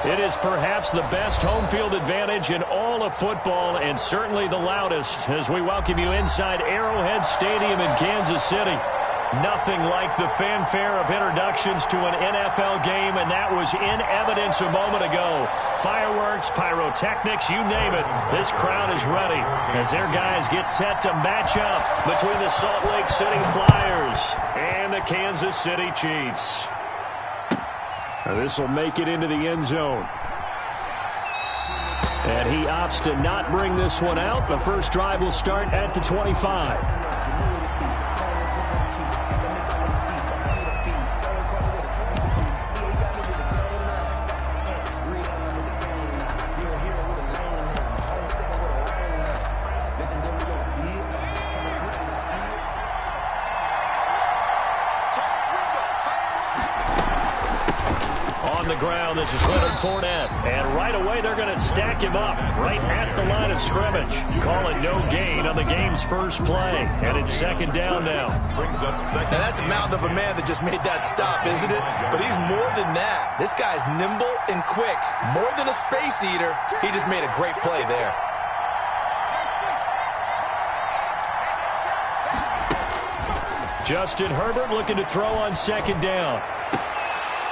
It is perhaps the best home field advantage in all of football and certainly the loudest as we welcome you inside Arrowhead Stadium in Kansas City. Nothing like the fanfare of introductions to an NFL game, and that was in evidence a moment ago. Fireworks, pyrotechnics, you name it. This crowd is ready as their guys get set to match up between the Salt Lake City Flyers and the Kansas City Chiefs. This will make it into the end zone. And he opts to not bring this one out. The first drive will start at the 25. This is Leonard Fournette, and right away they're going to stack him up right at the line of scrimmage. Call it no gain on the game's first play, and it's second down now. Now that's a mountain of a man that just made that stop, isn't it? But he's more than that. This guy's nimble and quick. More than a space eater, he just made a great play there. Justin Herbert looking to throw on second down.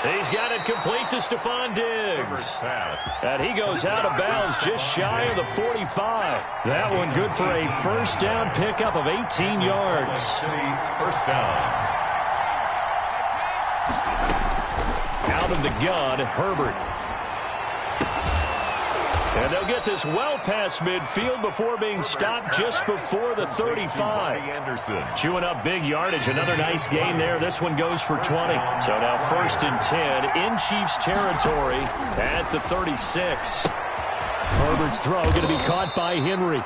He's got it complete to Stephon Diggs. And he goes out of bounds just shy of the 45. That one good for a first down pickup of 18 yards. First down. Out of the gun, Herbert. And they'll get this well past midfield before being stopped just before the 35. Chewing up big yardage. Another nice gain there. This one goes for 20. So now first and 10 in Chiefs territory at the 36. Herbert's throw going to be caught by Henry.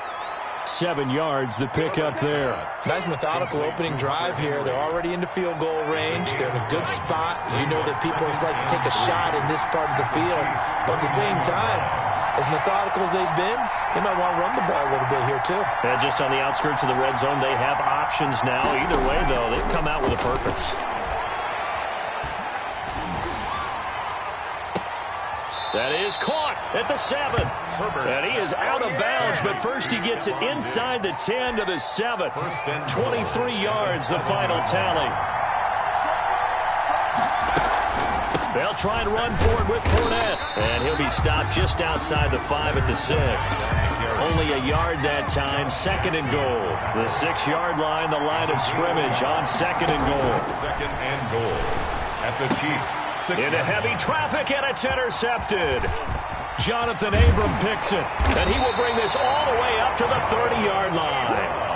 7 yards, the pickup there. Nice methodical opening drive here. They're already into field goal range. They're in a good spot. You know that people like to take a shot in this part of the field. But at the same time, as methodical as they've been, they might want to run the ball a little bit here, too. And just on the outskirts of the red zone, they have options now. Either way, though, they've come out with a purpose. That is caught at the 7. And he is out of bounds, but first he gets it inside the 10 to the 7. 23 yards, the final tally. They'll try and run forward with Fournette. And he'll be stopped just outside the 5 at the 6. Only a yard that time, second and goal. The 6-yard line, the line of scrimmage on second and goal. Second and goal at the Chiefs. Into heavy traffic, and it's intercepted. Jonathan Abram picks it, and he will bring this all the way up to the 30-yard line.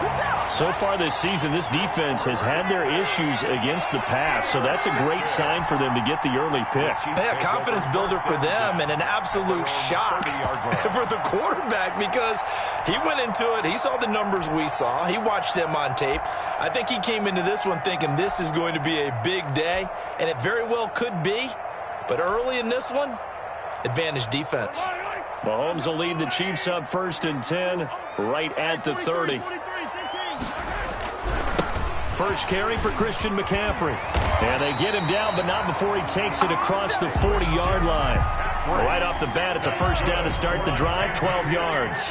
So far this season, this defense has had their issues against the pass, so that's a great sign for them to get the early pick. Yeah, confidence builder for them and an absolute shock for the quarterback because he went into it. He saw the numbers we saw. He watched them on tape. I think he came into this one thinking this is going to be a big day, and it very well could be. But early in this one, advantage defense. Mahomes will lead the Chiefs up first and 10 right at the 30. First carry for Christian McCaffrey. And they get him down, but not before he takes it across the 40-yard line. Right off the bat, it's a first down to start the drive, 12 yards.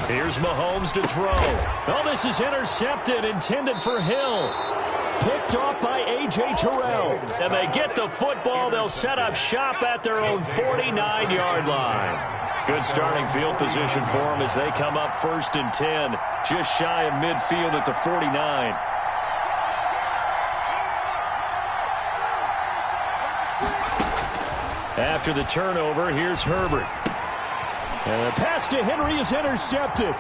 Here's Mahomes to throw. Oh, this is intercepted, intended for Hill. Picked off by A.J. Terrell. And they get the football. They'll set up shop at their own 49-yard line. Good starting field position for them as they come up first and 10. Just shy of midfield at the 49. After the turnover, here's Herbert. And the pass to Henry is intercepted.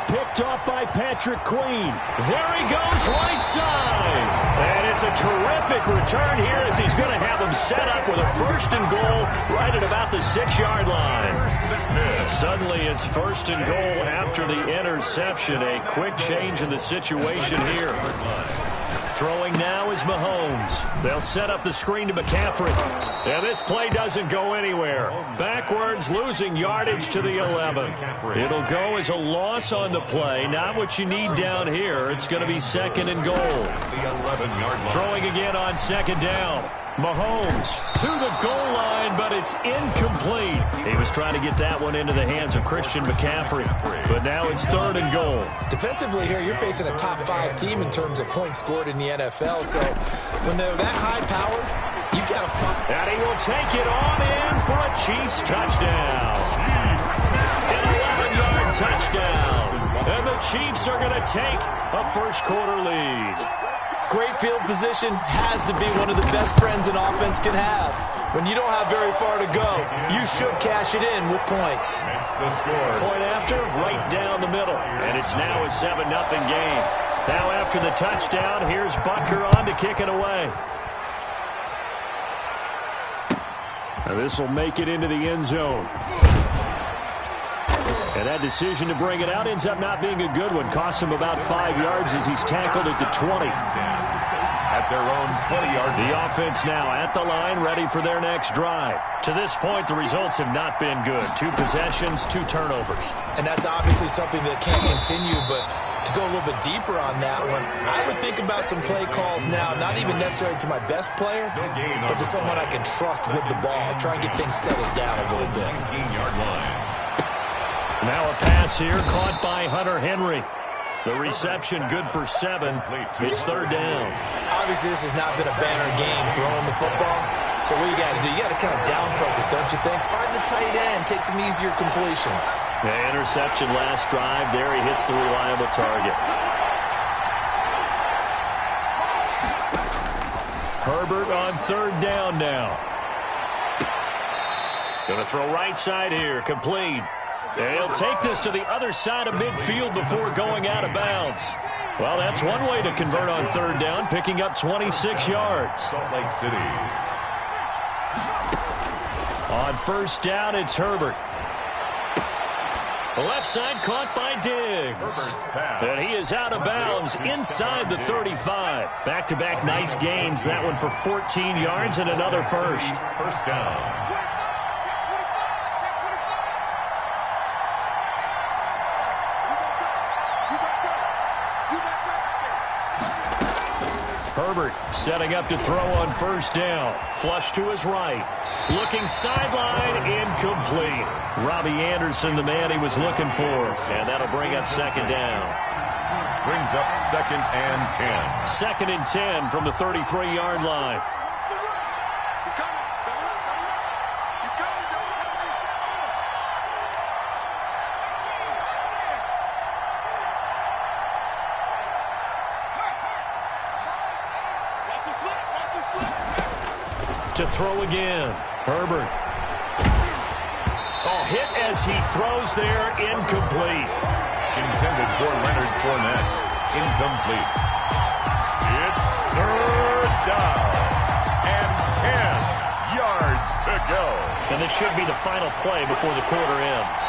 Picked off by Patrick Queen. There he goes, right side. And it's a terrific return here as he's going to have him set up with a first and goal right at about the 6-yard line. Suddenly it's first and goal after the interception. A quick change in the situation here. Throwing now is Mahomes. They'll set up the screen to McCaffrey. And this play doesn't go anywhere. Backwards, losing yardage to the 11. It'll go as a loss on the play. Not what you need down here. It's going to be second and goal. Throwing again on second down. Mahomes to the goal line, but it's incomplete. He was trying to get that one into the hands of Christian McCaffrey, but now it's 3rd and goal. Defensively here, you're facing a top 5 team in terms of points scored in the NFL, so when they're that high-powered, you got to find. And he will take it on in for a Chiefs touchdown. An 11-yard touchdown. And the Chiefs are going to take a first-quarter lead. Great field position has to be one of the best friends an offense can have. When you don't have very far to go, you should cash it in with points. Point after, right down the middle. And it's now a 7-0 game. Now after the touchdown, here's Butker on to kick it away. Now this will make it into the end zone. And that decision to bring it out ends up not being a good one. Costs him about 5 yards as he's tackled at the 20. At their own 20-yard line. The offense now at the line, ready for their next drive. To this point, the results have not been good. 2 possessions, 2 turnovers. And that's obviously something that can't continue, but to go a little bit deeper on that one, I would think about some play calls now, not even necessarily to my best player, but to someone I can trust with the ball. Try and get things settled down a little bit. 19-yard line. Now a pass here caught by Hunter Henry. The reception good for 7. It's 3rd down. Obviously, this has not been a banner game throwing the football. So what you got to do, you got to kind of down focus, don't you think? Find the tight end, take some easier completions. The interception last drive. There he hits the reliable target. Herbert on 3rd down now. Going to throw right side here, complete. And he'll take this to the other side of midfield before going out of bounds. Well, that's one way to convert on 3rd down, picking up 26 yards. Salt Lake City. On 1st down, it's Herbert. The left side caught by Diggs. And he is out of bounds inside the 35. Back-to-back nice gains. That one for 14 yards and another first. 1st down. Herbert setting up to throw on 1st down. Flush to his right. Looking sideline, incomplete. Robbie Anderson, the man he was looking for. And that'll bring up 2nd down. Brings up 2nd and 10. 2nd and 10 from the 33-yard line. To throw again. Herbert. Oh, hit as he throws there. Incomplete. Intended for Leonard Fournette. Incomplete. It's 3rd down. And 10 yards to go. And this should be the final play before the quarter ends.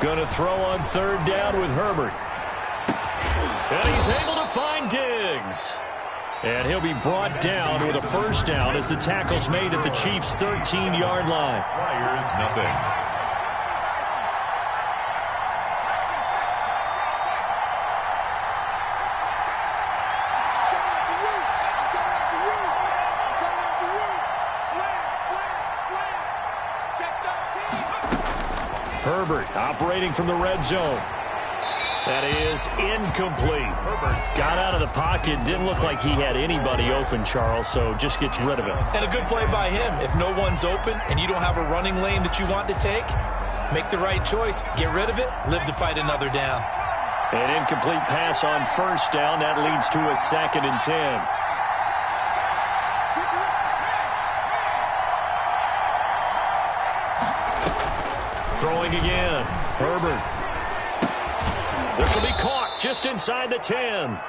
Going to throw on 3rd down with Herbert. And he's able to find Diggs. And he'll be brought down with a 1st down as the tackle's made at the Chiefs' 13-yard line. Flyers, nothing. Herbert operating from the red zone. That is incomplete. Got out of the pocket. Didn't look like he had anybody open, Charles, so just gets rid of it. And a good play by him. If no one's open and you don't have a running lane that you want to take, make the right choice. Get rid of it. Live to fight another down. An incomplete pass on 1st down. That leads to a 2nd and 10. Throwing again. Herbert. This will be caught just inside the 10.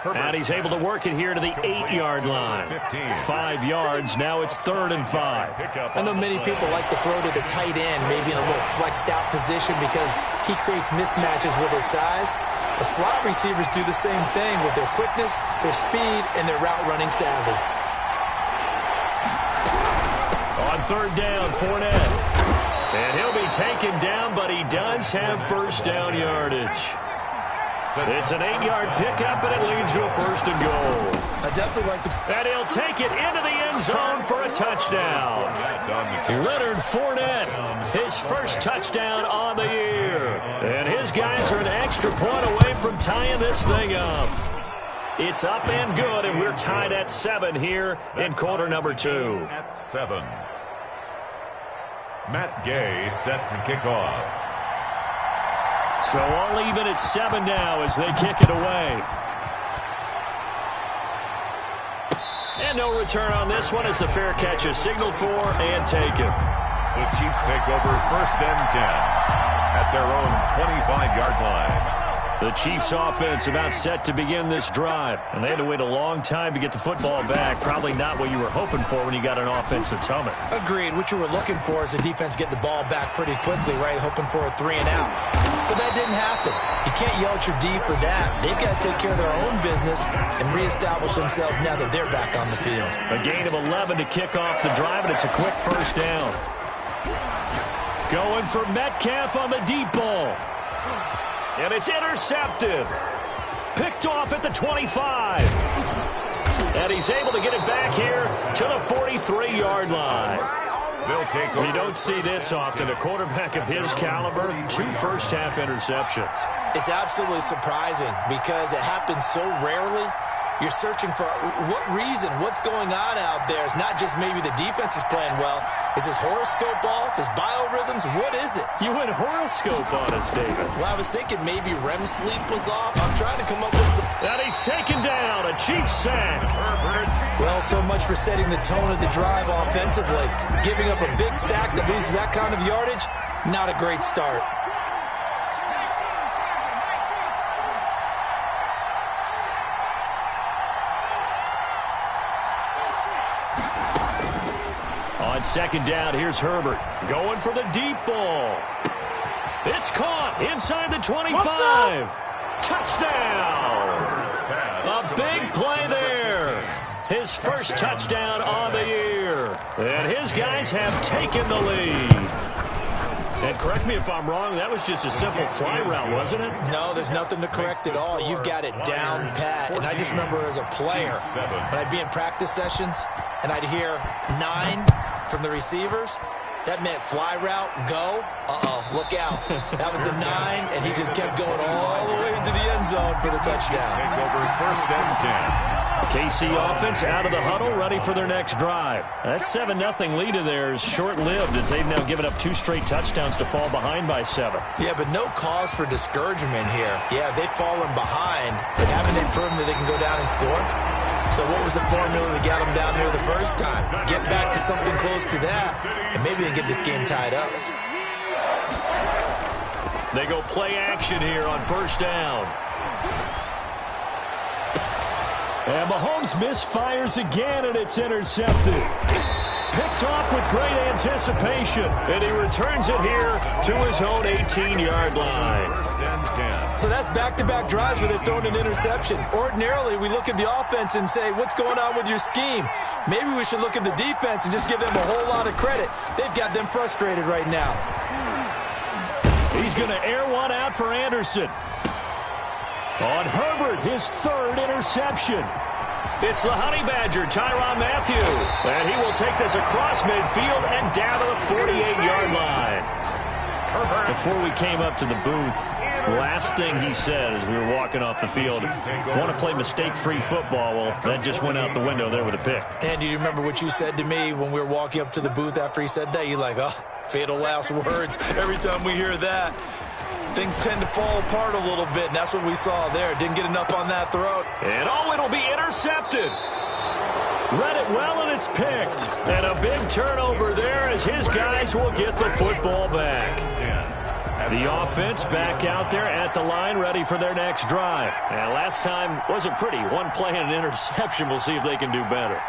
And he's able to work it here to the 8-yard line. 5 yards. Now it's 3rd and 5. I know many people like to throw to the tight end, maybe in a little flexed out position because he creates mismatches with his size. The slot receivers do the same thing with their quickness, their speed, and their route running savvy. On third down, Fournette. And he'll be taken down, but he does have first down yardage. It's an 8-yard pickup, and it leads to a first and goal. I definitely like the... And he'll take it into the end zone for a touchdown. Leonard Fournette, his first touchdown on the year. And his guys are an extra point away from tying this thing up. It's up and good, and we're tied at 7 here in quarter number 2. At 7. Matt Gay set to kick off. So all even at 7 now as they kick it away. And no return on this one as the fair catch is signaled for and taken. The Chiefs take over first and 10 at their own 25-yard line. The Chiefs offense about set to begin this drive. And they had to wait a long time to get the football back. Probably not what you were hoping for when you got an offense that's humming. Agreed. What you were looking for is the defense getting the ball back pretty quickly, right? Hoping for a 3 and out. So that didn't happen. You can't yell at your D for that. They've got to take care of their own business and reestablish themselves now that they're back on the field. A gain of 11 to kick off the drive, and it's a quick first down. Going for Metcalf on the deep ball. And it's intercepted. Picked off at the 25. And he's able to get it back here to the 43-yard line. You don't see this often. A quarterback of his caliber, 2 first-half interceptions. It's absolutely surprising because it happens so rarely. You're searching for what reason, what's going on out there. It's not just maybe the defense is playing well. Is his horoscope off? His biorhythms? What is it? You went horoscope on us, David. Well, I was thinking maybe REM sleep was off. I'm trying to come up with some... And he's taken down. A Chiefs sack. Well, so much for setting the tone of the drive offensively. Giving up a big sack that loses that kind of yardage, not a great start. On second down, here's Herbert. Going for the deep ball. It's caught inside the 25. Touchdown. A big play there. His first touchdown on the year. And his guys have taken the lead. And correct me if I'm wrong, that was just a simple fly route, wasn't it? No, there's nothing to correct at all. You've got it down pat. And I just remember as a player, when I'd be in practice sessions and I'd hear 9 from the receivers, that meant fly route, go. Look out. That was the 9, and he just kept going all the way into the end zone for the touchdown. Take over first and 10. KC offense out of the huddle, ready for their next drive. That 7-0 lead of theirs short-lived as they've now given up 2 straight touchdowns to fall behind by 7. Yeah, but no cause for discouragement here. Yeah, they've fallen behind, but haven't they proven that they can go down and score? So what was the formula that got them down there the first time? Get back to something close to that, and maybe they get this game tied up. They go play action here on first down. And Mahomes misfires again, and it's intercepted. Picked off with great anticipation, and he returns it here to his own 18-yard line. First and 10. So that's back-to-back drives where they've thrown an interception. Ordinarily, we look at the offense and say, what's going on with your scheme? Maybe we should look at the defense and just give them a whole lot of credit. They've got them frustrated right now. He's going to air one out for Anderson. On Herbert, his 3rd interception. It's the Honey Badger, Tyrann Mathieu. And he will take this across midfield and down to the 48-yard line. Before we came up to the booth, last thing he said as we were walking off the field, want to play mistake-free football. Well, that just went out the window there with a pick. And do you remember what you said to me when we were walking up to the booth after he said that? You're like, oh, fatal last words. Every time we hear that, things tend to fall apart a little bit, and that's what we saw there. Didn't get enough on that throat. And it'll be intercepted. Read it well, and it's picked. And a big turnover there as his guys will get the football back. The offense back out there at the line, ready for their next drive. And last time wasn't pretty. 1 play and an interception. We'll see if they can do better.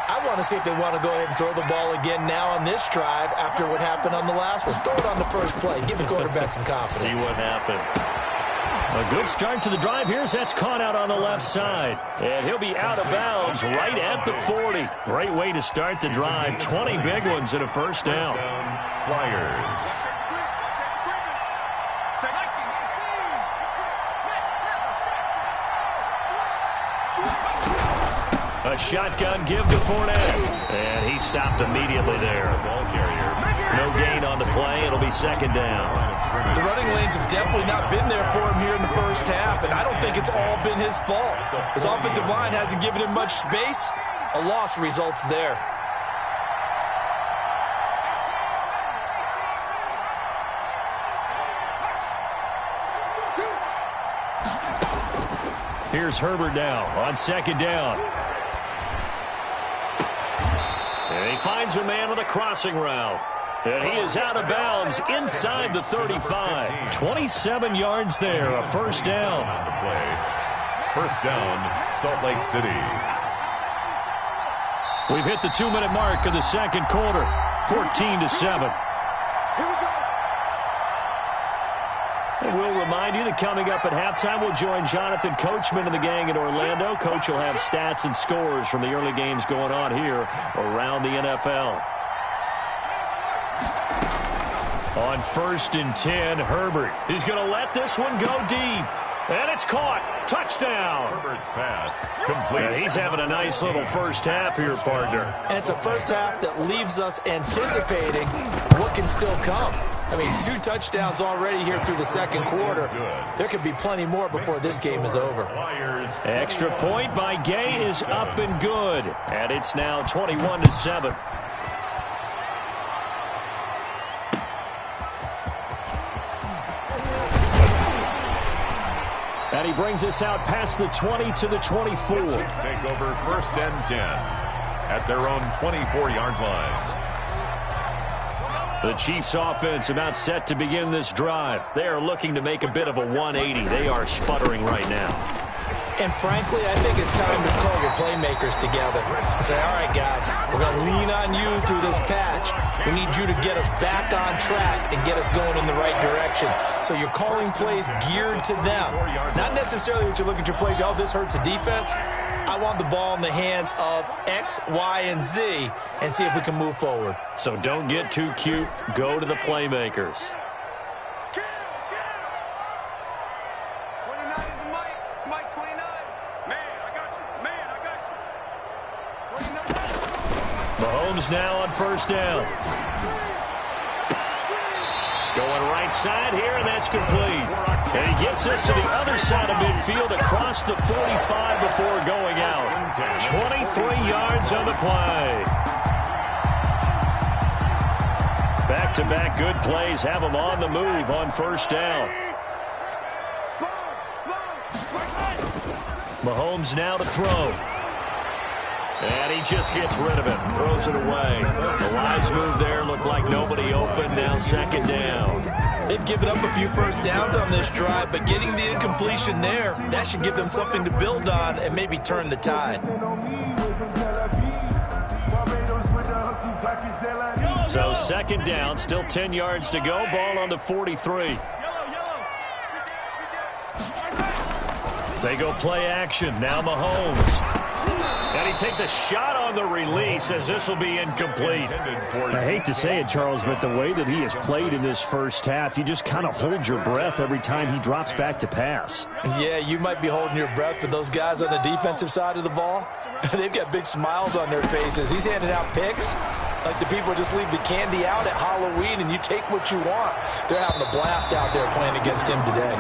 I want to see if they want to go ahead and throw the ball again now on this drive after what happened on the last one. Throw it on the first play. Give the quarterback some confidence. See what happens. A good start to the drive here as that's caught out on the left side. And he'll be out of bounds right at the 40. Great way to start the drive. 20 big ones and a first down. Flyers. A shotgun give to Fournette. And he stopped immediately there. Ball carrier. No gain on the play. It'll be second down. The running lanes have definitely not been there for him here in the first half, and I don't think it's all been his fault. His offensive line hasn't given him much space. A loss results there. Here's Herbert now on second down. And he finds a man with a crossing route. And he is out of bounds inside the 35. 27 yards there, a first down. On the play. First down, Salt Lake City. We've hit the 2-minute mark of the second quarter. 14-7. And we'll remind you that coming up at halftime, we'll join Jonathan Coachman and the gang in Orlando. Coach will have stats and scores from the early games going on here around the NFL. On 1st and 10, Herbert. He's going to let this one go deep. And it's caught. Touchdown. Herbert's pass complete. And he's having a nice little first half here, partner. And it's a first half that leaves us anticipating what can still come. I mean, 2 touchdowns already here through the second quarter. There could be plenty more before this game is over. Extra point by Gay is up and good. And it's now 21-7. And he brings us out past the 20 to the 24. Take over 1st and 10 at their own 24-yard line. The Chiefs offense about set to begin this drive. They are looking to make a bit of a 180. They are sputtering right now. And frankly, I think it's time to call your playmakers together and say, all right, guys, we're going to lean on you through this patch. We need you to get us back on track and get us going in the right direction. So you're calling plays geared to them. Not necessarily what you look at your plays, oh, this hurts the defense. I want the ball in the hands of X, Y, and Z and see if we can move forward. So don't get too cute. Go to the playmakers. Mahomes now on first down. Going right side here, and that's complete. And he gets us to the other side of midfield across the 45 before going out. 23 yards on the play. Back-to-back good plays have him on the move on first down. Mahomes now to throw. And he just gets rid of it. Throws it away. The wise move there. Looked like nobody open. Now second down. They've given up a few first downs on this drive, but getting the incompletion there, that should give them something to build on and maybe turn the tide. So second down, still 10 yards to go. Ball on the 43. They go play action. Now Mahomes. And he takes a shot on the release as this will be incomplete. I hate to say it, Charles, but the way that he has played in this first half, you just kind of hold your breath every time he drops back to pass. Yeah, you might be holding your breath, but those guys on the defensive side of the ball, they've got big smiles on their faces. He's handing out picks like the people just leave the candy out at Halloween and you take what you want. They're having a blast out there playing against him today.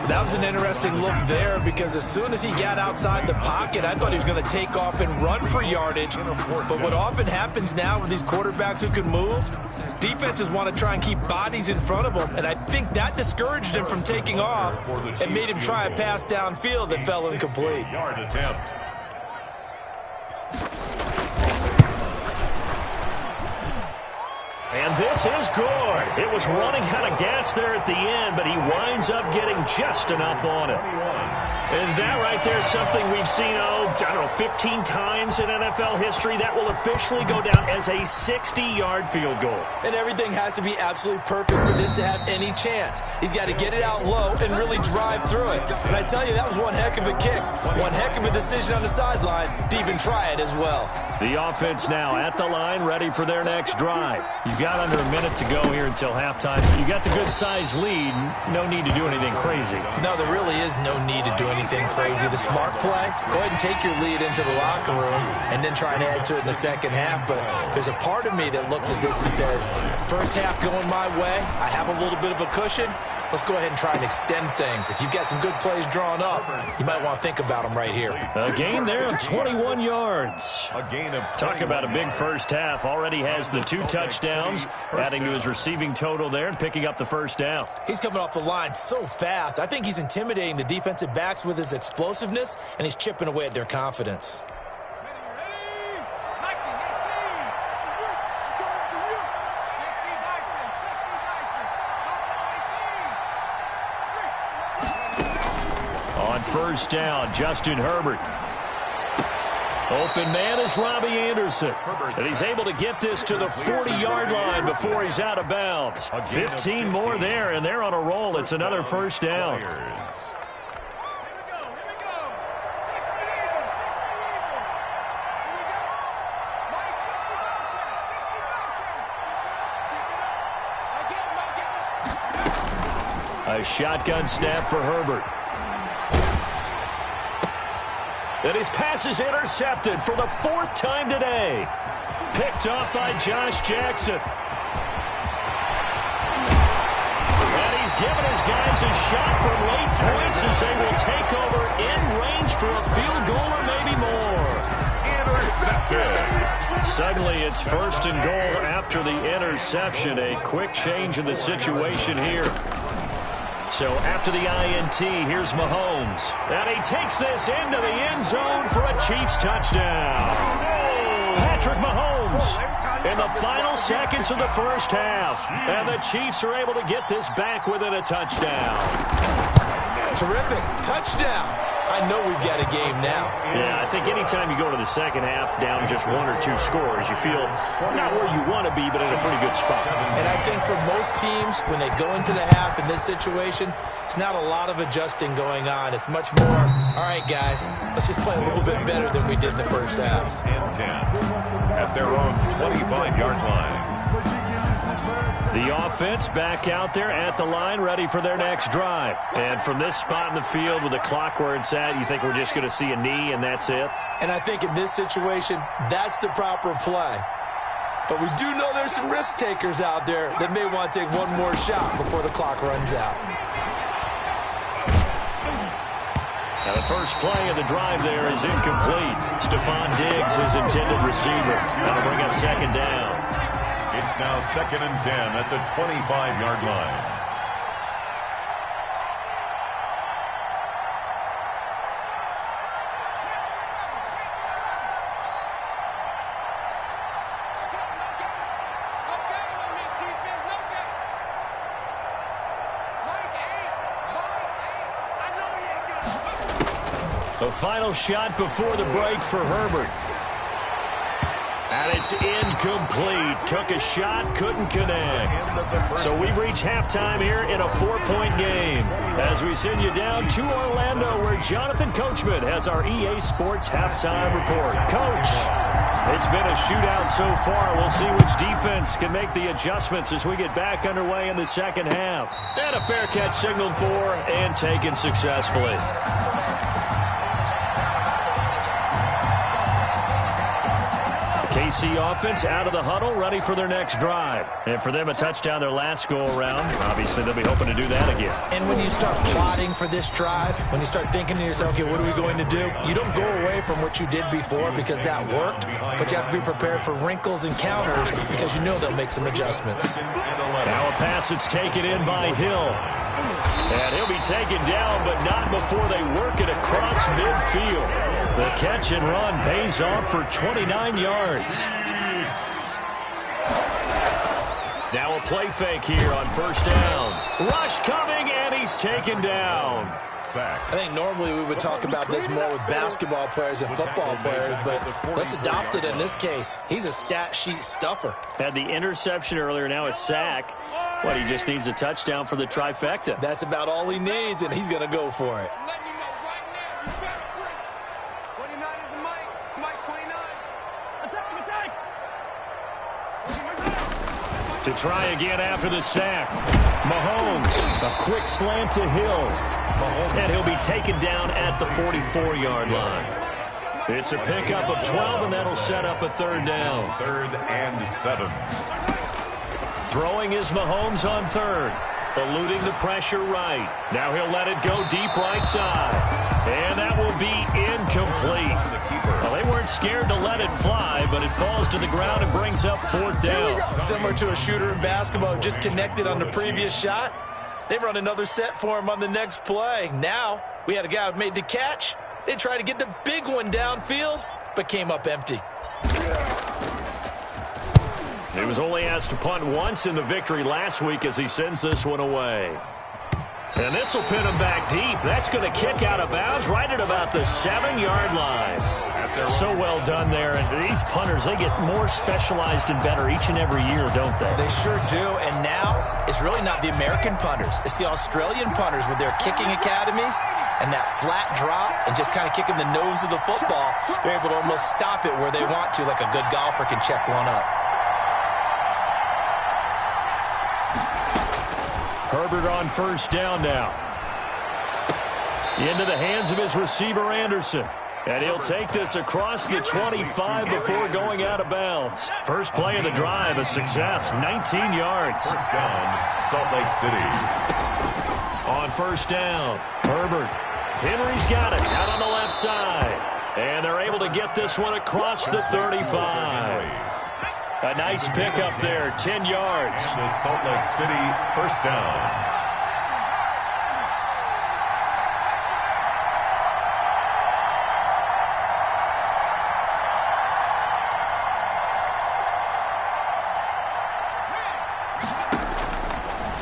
That was an interesting look there because as soon as he got outside the pocket, I thought he was going to take off and run for yardage. But what often happens now with these quarterbacks who can move, defenses want to try and keep bodies in front of them. And I think that discouraged him from taking off and made him try a pass downfield that fell incomplete. Yard attempt. And this is good. It was running out of gas there at the end, but he winds up getting just enough on it. And that right there is something we've seen, 15 times in NFL history. That will officially go down as a 60-yard field goal. And everything has to be absolutely perfect for this to have any chance. He's got to get it out low and really drive through it. And I tell you, that was one heck of a kick. One heck of a decision on the sideline to even try it as well. The offense now at the line, ready for their next drive. You've got under a minute to go here until halftime. You got the good-sized lead. No need to do anything crazy. No, there really is no need to do anything crazy. The smart play, go ahead and take your lead into the locker room and then try and add to it in the second half. But there's a part of me that looks at this and says, first half going my way, I have a little bit of a cushion. Let's go ahead and try and extend things. If you've got some good plays drawn up, you might want to think about them right here. A gain there of 21 yards. A gain of Talk about a big first half. Already has the 2 touchdowns, adding to his receiving total there and picking up the first down. He's coming off the line so fast. I think he's intimidating the defensive backs with his explosiveness, and he's chipping away at their confidence. On first down, Justin Herbert. Open man is Robbie Anderson. And he's able to get this to the 40-yard line before he's out of bounds. 15 more there, and they're on a roll. It's another first down. A shotgun snap for Herbert. And his pass is intercepted for the 4th time today. Picked off by Josh Jackson. And he's given his guys a shot for late points as they will take over in range for a field goal or maybe more. intercepted. Suddenly it's 1st and goal after the interception. A quick change in the situation here. So after the INT, here's Mahomes. And he takes this into the end zone for a Chiefs touchdown. Patrick Mahomes in the final seconds of the first half. And the Chiefs are able to get this back within a touchdown. Terrific. Touchdown. I know we've got a game now. Yeah, I think anytime you go to the second half down just 1 or 2 scores, you feel not where you want to be, but in a pretty good spot. And I think for most teams, when they go into the half in this situation, it's not a lot of adjusting going on. It's much more, all right, guys, let's just play a little bit better than we did in the first half. And 10 at their own 25-yard line. The offense back out there at the line, ready for their next drive. And from this spot in the field with the clock where it's at, you think we're just going to see a knee and that's it? And I think in this situation, that's the proper play. But we do know there's some risk takers out there that may want to take one more shot before the clock runs out. Now the first play of the drive there is incomplete. Stephon Diggs, his intended receiver. That'll bring up 2nd down. It's now 2nd and 10 at the 25-yard line. The final shot before the break for Herbert. And it's incomplete. Took a shot, couldn't connect. So we've reached halftime here in a 4-point game. As we send you down to Orlando, where Jonathan Coachman has our EA Sports halftime report. Coach, it's been a shootout so far. We'll see which defense can make the adjustments as we get back underway in the second half. And a fair catch signaled for and taken successfully. KC offense out of the huddle, ready for their next drive. And for them, a touchdown their last go-around. Obviously, they'll be hoping to do that again. And when you start plotting for this drive, when you start thinking to yourself, okay, what are we going to do? You don't go away from what you did before because that worked, but you have to be prepared for wrinkles and counters because you know they'll make some adjustments. Now a pass that's taken in by Hill. And he'll be taken down, but not before they work it across midfield. The catch and run pays off for 29 yards. Now a play fake here on first down. Rush coming, and he's taken down. I think normally we would talk about this more with basketball players and football players, but let's adopt it in this case. He's a stat sheet stuffer. Had the interception earlier, now a sack. What, he just needs a touchdown for the trifecta. That's about all he needs, and he's going to go for it. To try again after the sack. Mahomes, a quick slant to Hill. And he'll be taken down at the 44-yard line. It's a pickup of 12, and that'll set up a third down. 3rd and 7. Throwing is Mahomes on third. Eluding the pressure right. Now he'll let it go deep right side. And that will be incomplete. Well, they weren't scared to let it fly, but it falls to the ground and brings up 4th down. Similar to a shooter in basketball, just connected on the previous shot. They run another set for him on the next play. Now, we had a guy who made the catch. They tried to get the big one downfield, but came up empty. He was only asked to punt once in the victory last week as he sends this one away. And this will pin him back deep. That's going to kick out of bounds right at about the 7-yard line. So well done there. And these punters, they get more specialized and better each and every year, don't they? They sure do. And now, it's really not the American punters. It's the Australian punters with their kicking academies and that flat drop and just kind of kicking the nose of the football. They're able to almost stop it where they want to, like a good golfer can check one up. Herbert on first down now. Into the hands of his receiver, Anderson. And he'll take this across the 25 before going out of bounds. First play of the drive, a success, 19 yards. First down, Salt Lake City. On first down, Herbert. Henry's got it out on the left side. And they're able to get this one across the 35. A nice pickup there, 10 yards. The Salt Lake City first down.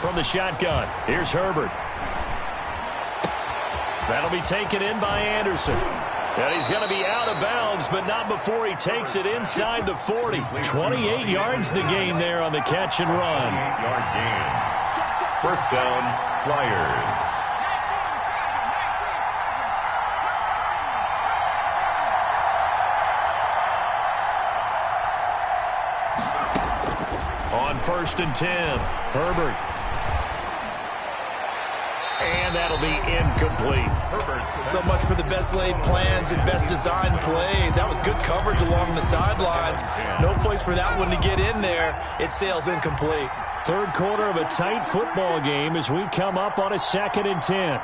From the shotgun, here's Herbert. That'll be taken in by Anderson. And he's going to be out of bounds, but not before he takes it inside the 40. 28 yards the gain there on the catch and run. 8-yard gain. First down, Flyers. On first and 10, Herbert. And that'll be incomplete. So much for the best laid plans and best designed plays. That was good coverage along the sidelines. No place for that one to get in there. It sails incomplete. Third quarter of a tight football game as we come up on a 2nd and 10.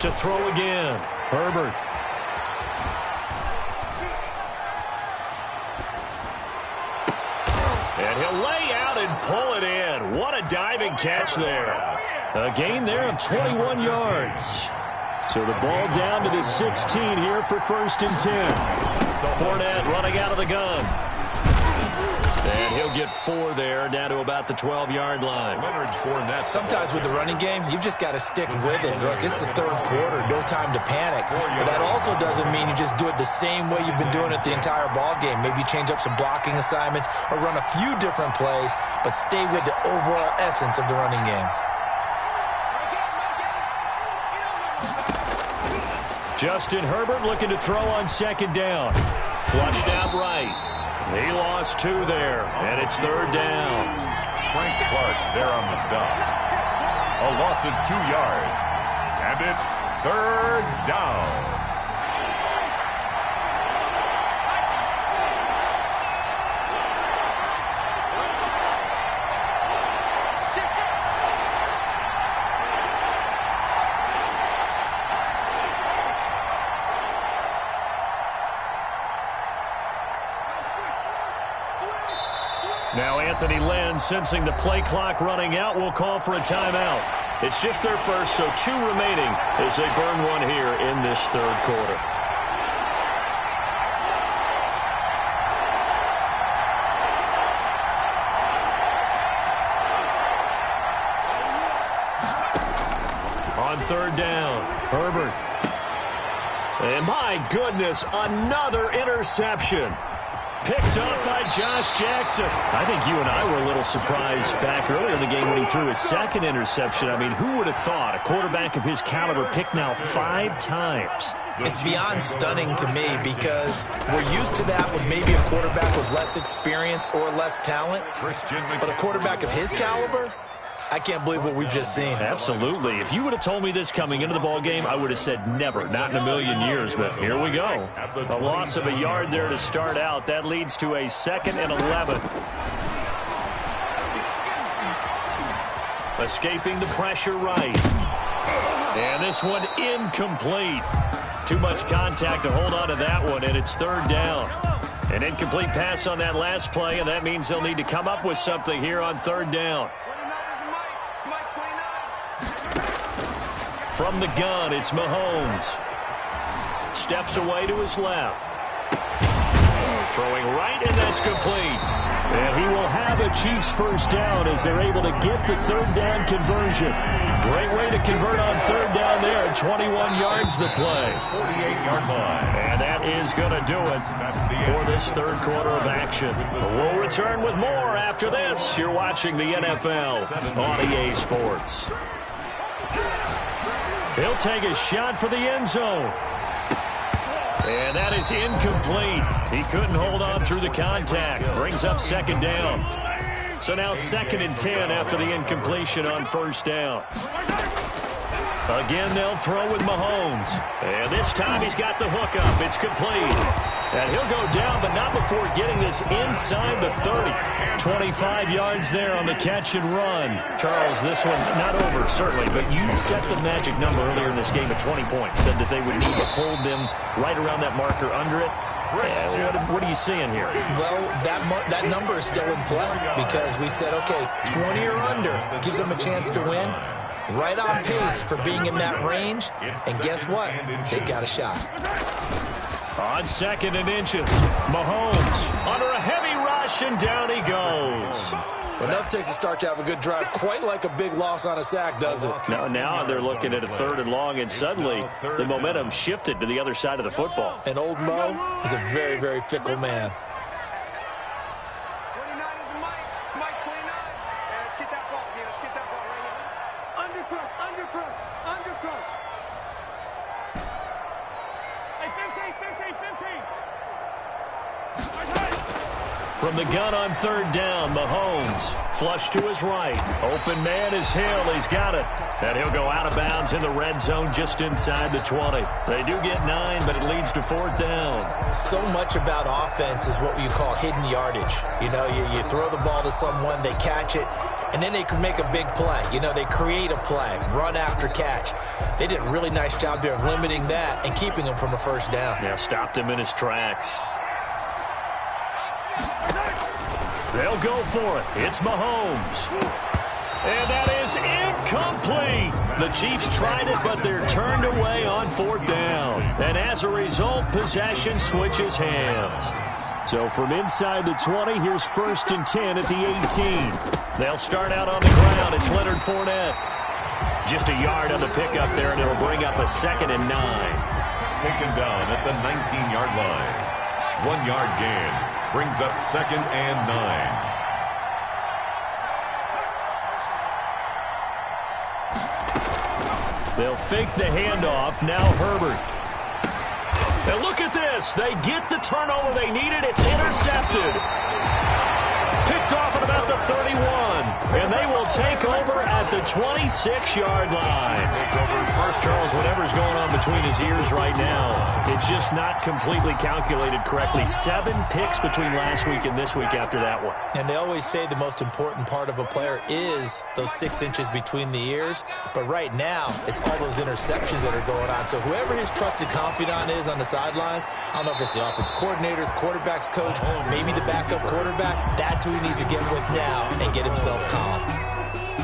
To throw again, Herbert. And he'll lay out and pull it in. What a diving catch there. A gain there of 21 yards. So the ball down to the 16 here for first and 10. Fournette running out of the gun. And he'll get 4 there, down to about the 12-yard line. Sometimes with the running game, you've just got to stick with it. Look, it's the third quarter, no time to panic. But that also doesn't mean you just do it the same way you've been doing it the entire ball game. Maybe change up some blocking assignments or run a few different plays, but stay with the overall essence of the running game. Justin Herbert looking to throw on second down. Flushed out right. He lost 2 there, and it's third down. Frank Clark there on the stop. A loss of 2 yards, and it's third down. Now Anthony Lynn, sensing the play clock running out, will call for a timeout. It's just their first, so 2 remaining as they burn one here in this third quarter. On third down, Herbert. And my goodness, another interception. Picked up by Josh Jackson. I think you and I were a little surprised back earlier in the game when he threw his second interception. I mean, who would have thought a quarterback of his caliber picked now 5 times? It's beyond stunning to me because we're used to that with maybe a quarterback with less experience or less talent. But a quarterback of his caliber, I can't believe what we've just seen. Absolutely. If you would have told me this coming into the ball game, I would have said never, not in a million years. But here we go. A loss of a yard there to start out. That leads to a 2nd and 11. Escaping the pressure right. And this one incomplete. Too much contact to hold on to that one, and it's 3rd down. An incomplete pass on that last play, and that means they'll need to come up with something here on 3rd down. From the gun, it's Mahomes. Steps away to his left. Throwing right, and that's complete. And he will have a Chiefs first down as they're able to get the 3rd down conversion. Great way to convert on 3rd down there. 21 yards the play. 48-yard line. And that is going to do it for this third quarter of action. We'll return with more after this. You're watching the NFL on EA Sports. He'll take a shot for the end zone. And that is incomplete. He couldn't hold on through the contact. Brings up 2nd down. So now 2nd and 10 after the incompletion on 1st down. Again, they'll throw with Mahomes. And this time he's got the hook up. It's complete. And he'll go down, but not before getting this inside the 30. 25 yards there on the catch and run. Charles, this one not over, certainly, but you set the magic number earlier in this game at 20 points. Said that they would need to hold them right around that marker under it. What are you seeing here? Well, that number is still in play because we said, okay, 20 or under gives them a chance to win. Right on pace for being in that range. And guess what? They've got a shot. On 2nd and inches, Mahomes under a heavy rush, and down he goes. Enough takes a start to have a good drive, quite like a big loss on a sack, does it? Now they're looking at a 3rd and long, and suddenly the momentum shifted to the other side of the football. And old Mo is a very, very fickle man. From the gun on 3rd down, Mahomes flush to his right. Open man is Hill. He's got it. And he'll go out of bounds in the red zone just inside the 20. They do get 9, but it leads to 4th down. So much about offense is what you call hidden yardage. You know, you throw the ball to someone, they catch it, and then they can make a big play. You know, they create a play, run after catch. They did a really nice job there of limiting that and keeping him from a first down. Yeah, stopped him in his tracks. They'll go for it. It's Mahomes. And that is incomplete. The Chiefs tried it, but they're turned away on 4th down. And as a result, possession switches hands. So from inside the 20, here's 1st and 10 at the 18. They'll start out on the ground. It's Leonard Fournette. Just a yard on the pickup there, and it'll bring up a 2nd and 9. Taken down at the 19-yard line. 1 yard gain. Brings up 2nd and 9. They'll fake the handoff. Now Herbert. And look at this. They get the turnover they needed. It's intercepted. Picked off at about the 31. And they will take over at the 26-yard line. Charles, whatever's going on between his ears right now, it's just not completely calculated correctly. 7 picks between last week and this week after that one. And they always say the most important part of a player is those 6 inches between the ears. But right now, it's all those interceptions that are going on. So whoever his trusted confidant is on the sidelines, I don't know if it's the offensive coordinator, the quarterback's coach, maybe the backup quarterback, that's who he needs to get with now and get himself calm.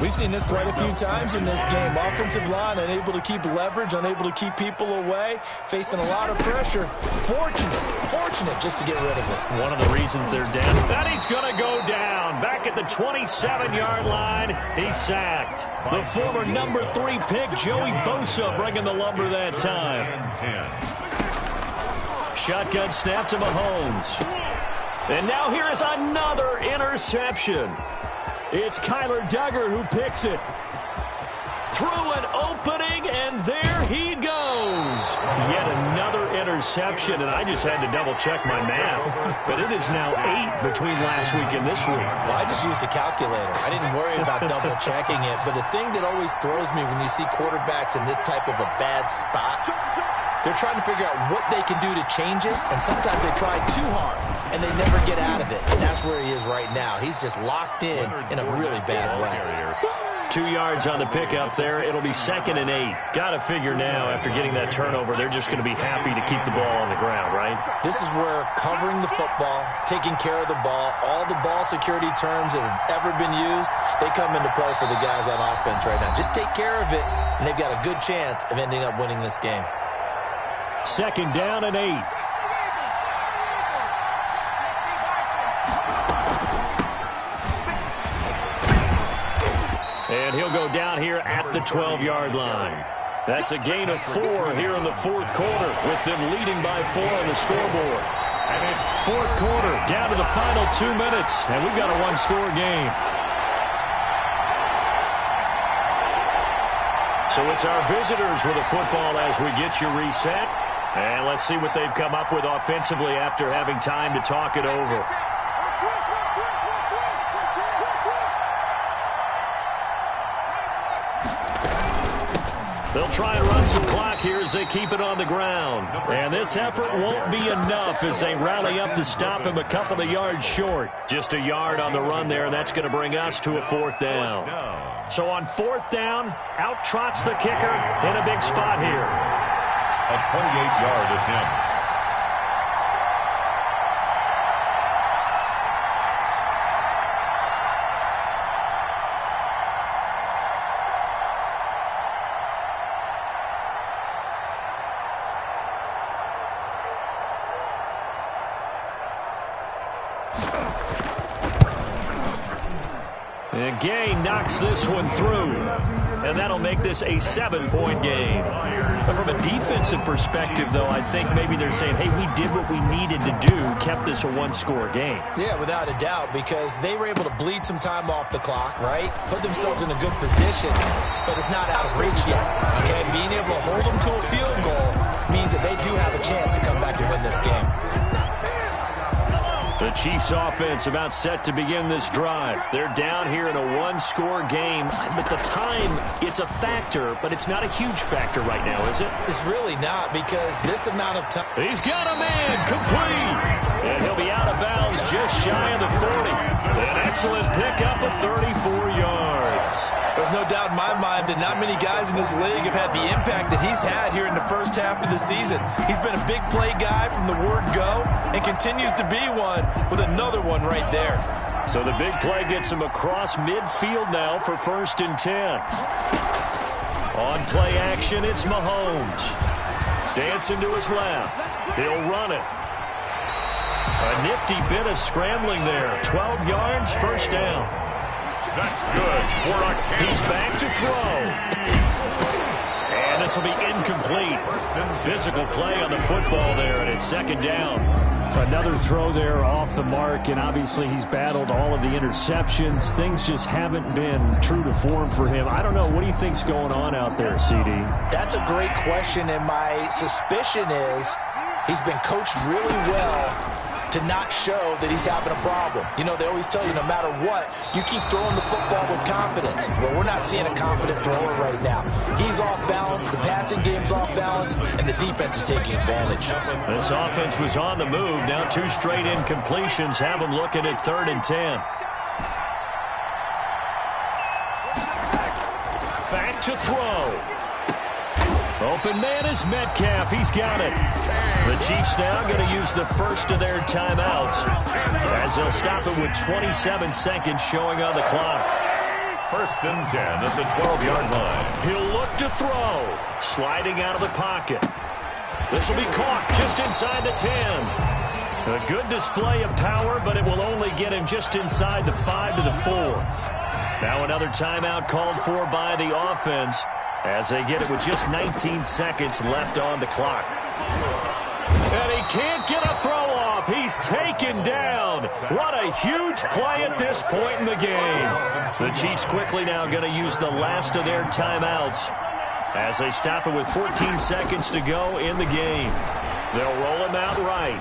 We've seen this quite a few times in this game. Offensive line unable to keep leverage, unable to keep people away, facing a lot of pressure. Fortunate just to get rid of it. One of the reasons they're down. And he's going to go down. Back at the 27-yard line, he's sacked. The former number 3 pick, Joey Bosa, bringing the lumber that time. Shotgun snap to Mahomes. And now here is another interception. It's Kyler Duggar who picks it. Through an opening, and there he goes. Yet another interception, and I just had to double-check my math. But it is now 8 between last week and this week. Well, I just used a calculator. I didn't worry about double-checking it. But the thing that always throws me when you see quarterbacks in this type of a bad spot, they're trying to figure out what they can do to change it, and sometimes they try too hard, and they never get out of it. And that's where he is right now. He's just locked in a really bad way. 2 yards on the pickup there. It'll be 2nd and 8. Got to figure now, after getting that turnover, they're just going to be happy to keep the ball on the ground, right? This is where covering the football, taking care of the ball, all the ball security terms that have ever been used, they come into play for the guys on offense right now. Just take care of it, and they've got a good chance of ending up winning this game. 2nd down and 8. And he'll go down here at the 12-yard line. That's a gain of 4 here in the 4th quarter, with them leading by 4 on the scoreboard. And it's 4th quarter, down to the final 2 minutes, and we've got a one-score game. So it's our visitors with the football as we get you reset. And let's see what they've come up with offensively after having time to talk it over. They'll try and run some clock here as they keep it on the ground. And this effort won't be enough as they rally up to stop him a couple of yards short. Just a yard on the run there, and that's going to bring us to a 4th down. So on 4th down, out trots the kicker in a big spot here. A 28-yard attempt. And Gay knocks this one through. And that'll make this a 7-point game. But from a defensive perspective, though, I think maybe they're saying, hey, we did what we needed to do, kept this a one-score game. Yeah, without a doubt, because they were able to bleed some time off the clock, right? Put themselves in a good position, but it's not out of reach yet. Okay, being able to hold them to a field goal means that they do have a chance to come back and win this game. The Chiefs offense about set to begin this drive. They're down here in a one-score game. At the time, it's a factor, but it's not a huge factor right now, is it? It's really not, because this amount of time... He's got a man complete. And he'll be out of bounds just shy of the 40. An excellent pickup of 34 yards. There's no doubt in my mind that not many guys in this league have had the impact that he's had here in the first half of the season. He's been a big play guy from the word go and continues to be one with another one right there. So the big play gets him across midfield now for 1st and 10. On play action, it's Mahomes. Dancing to his left. He'll run it. A nifty bit of scrambling there. 12 yards, 1st down. That's good. He's back to throw. And this will be incomplete. Physical play on the football there, and it's 2nd down. Another throw there off the mark, and obviously he's battled all of the interceptions. Things just haven't been true to form for him. I don't know. What do you think's going on out there, CD? That's a great question, and my suspicion is he's been coached really well to not show that he's having a problem. You know, they always tell you no matter what, you keep throwing the football with confidence. Well, we're not seeing a confident thrower right now. He's off balance, the passing game's off balance, and the defense is taking advantage. This offense was on the move. Now 2 straight incompletions have them looking at 3rd and 10. Back to throw. Open man is Metcalf. He's got it. The Chiefs now going to use the first of their timeouts as they'll stop it with 27 seconds showing on the clock. First and 10 at the 12-yard line. He'll look to throw. Sliding out of the pocket. This will be caught just inside the 10. A good display of power, but it will only get him just inside the 5 to the 4. Now another timeout called for by the offense as they get it with just 19 seconds left on the clock. And he can't get a throw off. He's taken down. What a huge play at this point in the game. The Chiefs quickly now going to use the last of their timeouts as they stop it with 14 seconds to go in the game. They'll roll him out right.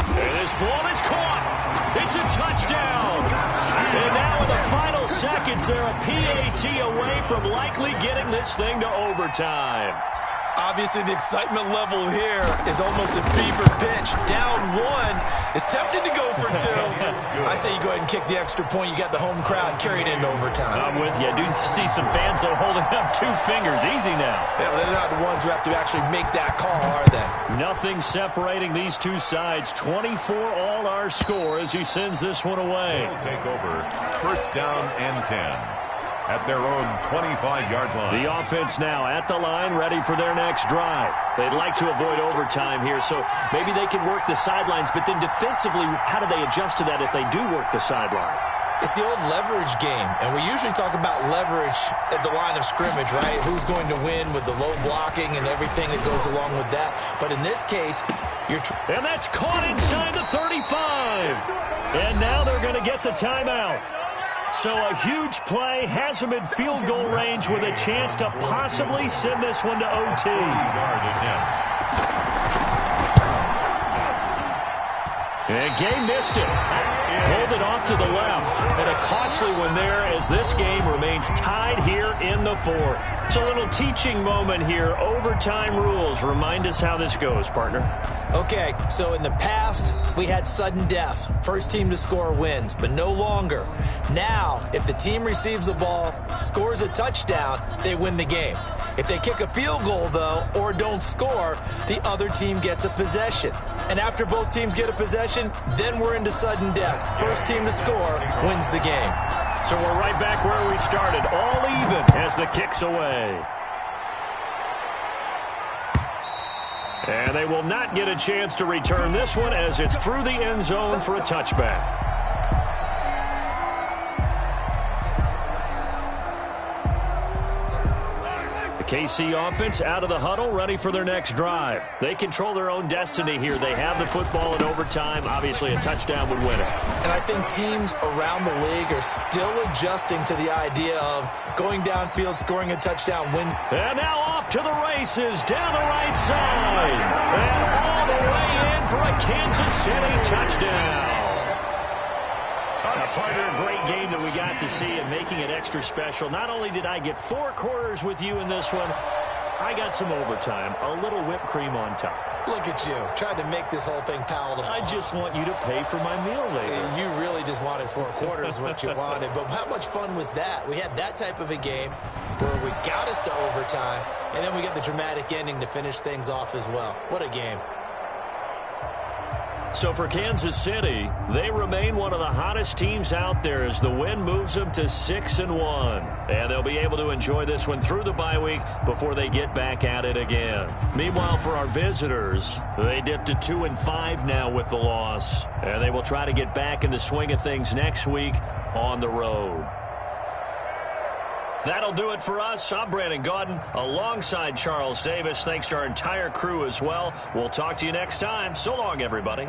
And his ball is caught. It's a touchdown. And now in the final seconds, they're a PAT away from likely getting this thing to overtime. Obviously, the excitement level here is almost a fever pitch. Down 1 is tempted to go for 2. I say you go ahead and kick the extra point. You got the home crowd carried into overtime. I'm with you. I do see some fans though holding up 2 fingers. Easy now. Yeah, they're not the ones who have to actually make that call, are they? Nothing separating these two sides. 24 all our score as he sends this one away. They'll take over. First down and 10. At their own 25-yard line. The offense now at the line, ready for their next drive. They'd like to avoid overtime here, so maybe they can work the sidelines, but then defensively, how do they adjust to that if they do work the sideline? It's the old leverage game, and we usually talk about leverage at the line of scrimmage, right? Who's going to win with the low blocking and everything that goes along with that. But in this case, and that's caught inside the 35. And now they're going to get the timeout. So a huge play has him in field goal range with a chance to possibly send this one to OT. And Gay missed it. Pulled it off to the left. And a costly one there as this game remains tied here in the 4th. It's a little teaching moment here. Overtime rules. Remind us how this goes, partner. Okay, so in the past, we had sudden death. First team to score wins, but no longer. Now, if the team receives the ball, scores a touchdown, they win the game. If they kick a field goal, though, or don't score, the other team gets a possession. And after both teams get a possession, then we're into sudden death. First team to score wins the game. So we're right back where we started, all even as the kick's away. And they will not get a chance to return this one as it's through the end zone for a touchback. KC offense out of the huddle, ready for their next drive. They control their own destiny here. They have the football in overtime. Obviously, a touchdown would win it. And I think teams around the league are still adjusting to the idea of going downfield, scoring a touchdown, win. And now off to the races, down the right side. And all the way in for a Kansas City touchdown. A partner, great game that we got to see and making it extra special. Not only did I get 4 quarters with you in this one, I got some overtime, a little whipped cream on top. Look at you, trying to make this whole thing palatable. I just want you to pay for my meal later. You really just wanted 4 quarters what you wanted, but how much fun was that? We had that type of a game where we got us to overtime, and then we got the dramatic ending to finish things off as well. What a game. So for Kansas City, they remain one of the hottest teams out there as the win moves them to 6-1. And they'll be able to enjoy this one through the bye week before they get back at it again. Meanwhile, for our visitors, they dipped to 2-5 now with the loss. And they will try to get back in the swing of things next week on the road. That'll do it for us. I'm Brandon Gaudin alongside Charles Davis. Thanks to our entire crew as well. We'll talk to you next time. So long, everybody.